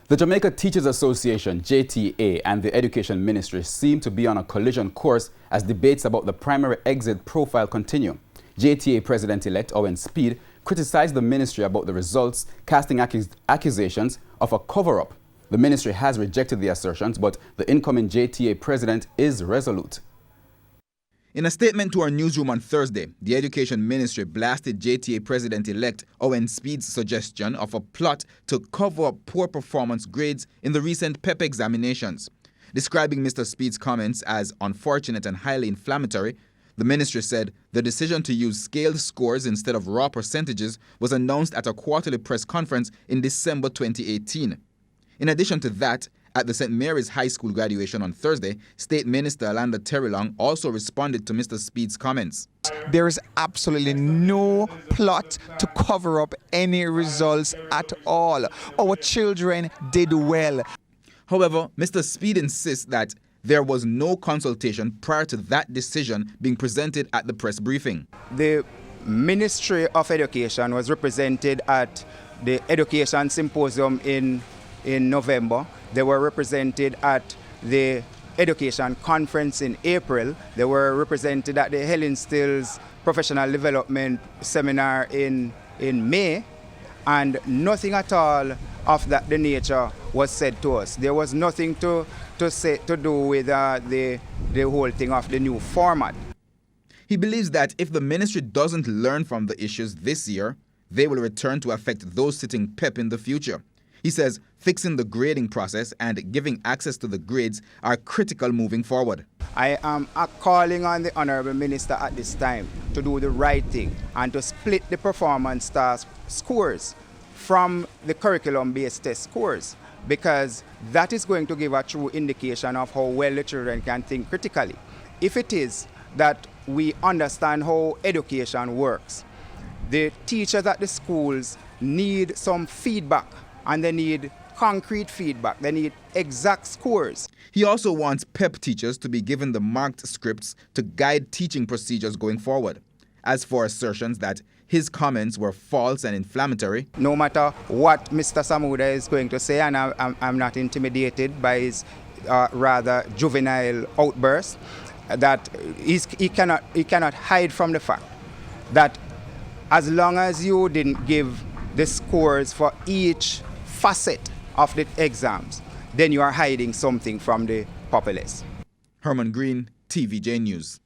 The Jamaica Teachers Association, JTA, and the Education Ministry seem to be on a collision course as debates about the primary exit profile continue. JTA President-elect Owen Speed criticized the ministry about the results, casting accusations of a cover-up. The ministry has rejected the assertions, but the incoming JTA president is resolute. In a statement to our newsroom on Thursday, the Education Ministry blasted JTA President-elect Owen Speed's suggestion of a plot to cover up poor performance grades in the recent PEP examinations. Describing Mr. Speed's comments as unfortunate and highly inflammatory, the ministry said the decision to use scaled scores instead of raw percentages was announced at a quarterly press conference in December 2018. In addition to that, at the St. Mary's High School graduation on Thursday, State Minister Alanda Terrelong also responded to Mr. Speed's comments. There is absolutely no plot to cover up any results at all. Our children did well. However, Mr. Speed insists that there was no consultation prior to that decision being presented at the press briefing. The Ministry of Education was represented at the Education Symposium in November. They were represented at the Education Conference in April. They were represented at the Helen Stills Professional Development Seminar in May, and nothing at all of the nature was said to us. There was nothing to do with the whole thing of the new format. He believes that if the ministry doesn't learn from the issues this year, they will return to affect those sitting PEP in the future. He says fixing the grading process and giving access to the grades are critical moving forward. I am calling on the Honourable Minister at this time to do the right thing and to split the performance task scores from the curriculum-based test scores, because that is going to give a true indication of how well the children can think critically. If it is that we understand how education works, the teachers at the schools need some feedback, and they need concrete feedback. They need exact scores. He also wants PEP teachers to be given the marked scripts to guide teaching procedures going forward. As for assertions that his comments were false and inflammatory, no matter what Mr. Samuda is going to say, and I'm not intimidated by his rather juvenile outburst, that he cannot hide from the fact that as long as you didn't give the scores for each facet of the exams, then you are hiding something from the populace. Herman Green, TVJ News.